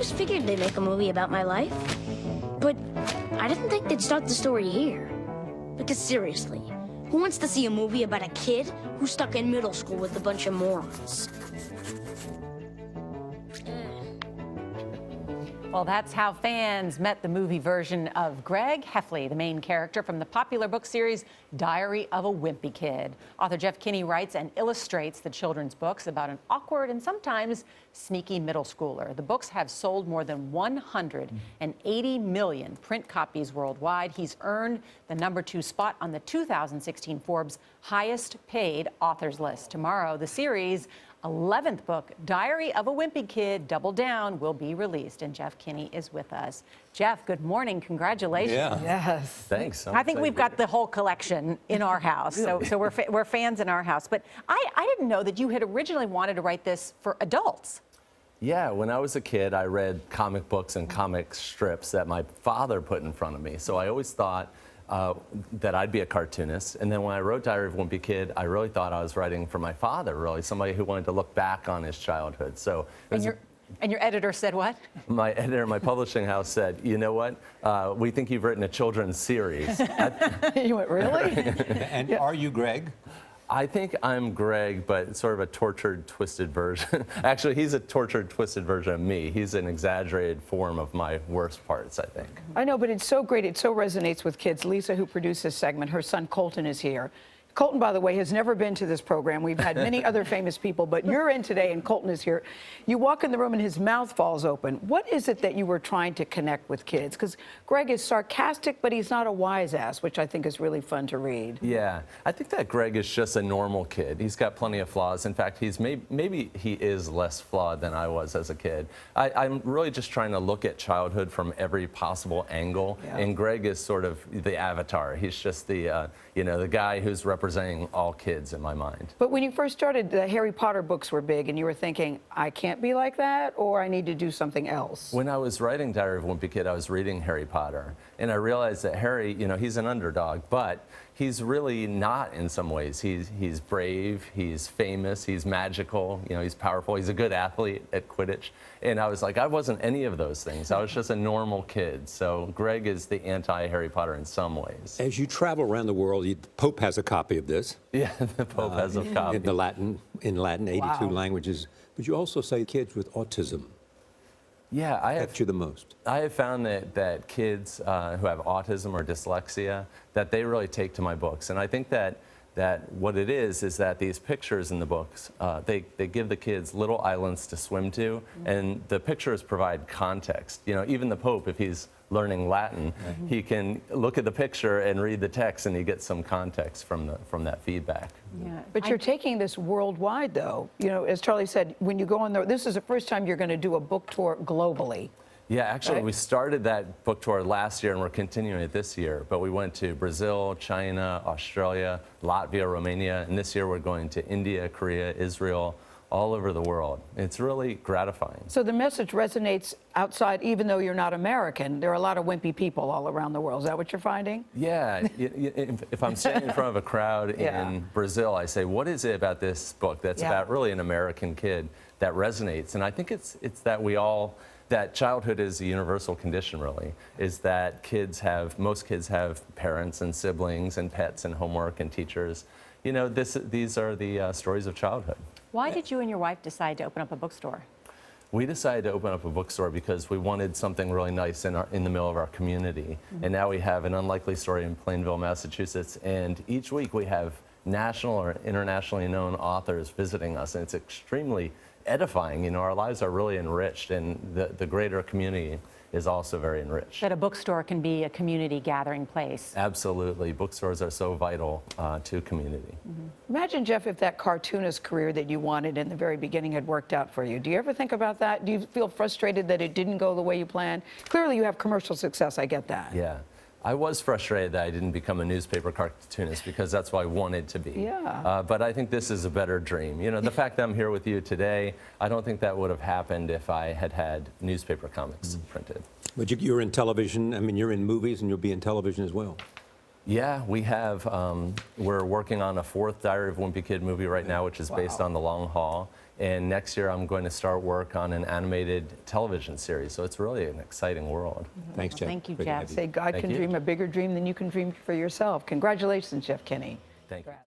always figured they'd make a movie about my life. But I didn't think they'd start the story here. Because seriously, who wants to see a movie about a kid who's stuck in middle school with a bunch of morons? Well, that's how fans met the movie version of Greg Heffley, the main character from the popular book series Diary of a Wimpy Kid. Author Jeff Kinney writes and illustrates the children's books about an awkward and sometimes sneaky middle schooler. The books have sold more than 180 million print copies worldwide. He's earned the #2 spot on the 2016 Forbes highest paid authors list. Tomorrow, the series' 11th book, Diary of a Wimpy Kid, Double Down, will be released, and Jeff Kinney is with us. Jeff, good morning. Congratulations. Yeah. Yes. Thanks. I think we've got the whole collection in our house, so we're fans in our house. But I didn't know that you had originally wanted to write this for adults. Yeah, when I was a kid, I read comic books and comic strips that my father put in front of me. So I always thought that I'd be a cartoonist. And then when I wrote Diary of a Wimpy Kid, I really thought I was writing for my father, really, somebody who wanted to look back on his childhood. So And your editor said what? my editor, my publishing house said, you know what, we think you've written a children's series. You went, really? And are you Greg? I think I'm Greg, but sort of a tortured, twisted version. Actually, he's a tortured, twisted version of me. He's an exaggerated form of my worst parts, I think. I know, but it's so great. It so resonates with kids. Lisa, who produced this segment, her son Colton is here. Colton, by the way, has never been to this program. We've had many other famous people, but you're in today and Colton is here. You walk in the room and his mouth falls open. What is it that you were trying to connect with kids? Because Greg is sarcastic, but he's not a wise ass, which I think is really fun to read. Yeah, I think that Greg is just a normal kid. He's got plenty of flaws. In fact, he's maybe he is less flawed than I was as a kid. I'm really just trying to look at childhood from every possible angle, and Greg is sort of the avatar. He's just the the guy who's representing all kids in my mind. But when you first started, the Harry Potter books were big, and you were thinking, I can't be like that, or I need to do something else. When I was writing Diary of a Wimpy Kid, I was reading Harry Potter, and I realized that Harry, he's an underdog, but he's really not in some ways. He's brave, he's famous, he's magical, he's powerful, he's a good athlete at Quidditch. And I was like, I wasn't any of those things. I was just a normal kid. So Greg is the anti-Harry Potter in some ways. As you travel around the world, the Pope has a copy of this. Yeah, the Pope has a copy. In Latin, 82 Wow. languages. But you also say kids with autism. Yeah, Affect you the most. I have found that kids who have autism or dyslexia, that they really take to my books. And I think that what it is that these pictures in the books, they give the kids little islands to swim to, and the pictures provide context. Even the Pope, if he's learning Latin, he can look at the picture and read the text, and he gets some context from that feedback. Yeah. But you're taking this worldwide, though. As Charlie said, when you go on there, this is the first time you're going to do a book tour globally. Yeah, actually, Right. we started that book tour last year, and we're continuing it this year. But we went to Brazil, China, Australia, Latvia, Romania, and this year we're going to India, Korea, Israel, all over the world. It's really gratifying. So the message resonates outside, even though you're not American. There are a lot of wimpy people all around the world. Is that what you're finding? Yeah, if I'm standing in front of a crowd in Brazil, I say, what is it about this book that's about really an American kid that resonates? And I think it's that that childhood is a universal condition, really, is that most kids have parents and siblings and pets and homework and teachers. These are the stories of childhood. Why did you and your wife decide to open up a bookstore? We decided to open up a bookstore because we wanted something really nice in the middle of our community. And now we have an unlikely story in Plainville, Massachusetts, and each week we have national or internationally known authors visiting us, and it's extremely edifying. Our lives are really enriched, and the greater community is also very enriched. That a bookstore can be a community gathering place. Absolutely. Bookstores are so vital to community. Imagine, Jeff, if that cartoonist career that you wanted in the very beginning had worked out for you. Do you ever think about that? Do you feel frustrated that it didn't go the way you planned? Clearly, you have commercial success. I get that. Yeah. I was frustrated that I didn't become a newspaper cartoonist because that's what I wanted to be. Yeah. But I think this is a better dream. The fact that I'm here with you today, I don't think that would have happened if I had had newspaper comics printed. But you're in television. I mean, you're in movies, and you'll be in television as well. Yeah, we have. We're working on a 4th Diary of a Wimpy Kid movie right now, which is based on The Long Haul. And next year, I'm going to start work on an animated television series. So it's really an exciting world. Thanks, Jeff. Thank you, Great to Jeff. have you. Say God Thank can you. dream a bigger dream than you can dream for yourself. Congratulations, Jeff Kinney. Thank you.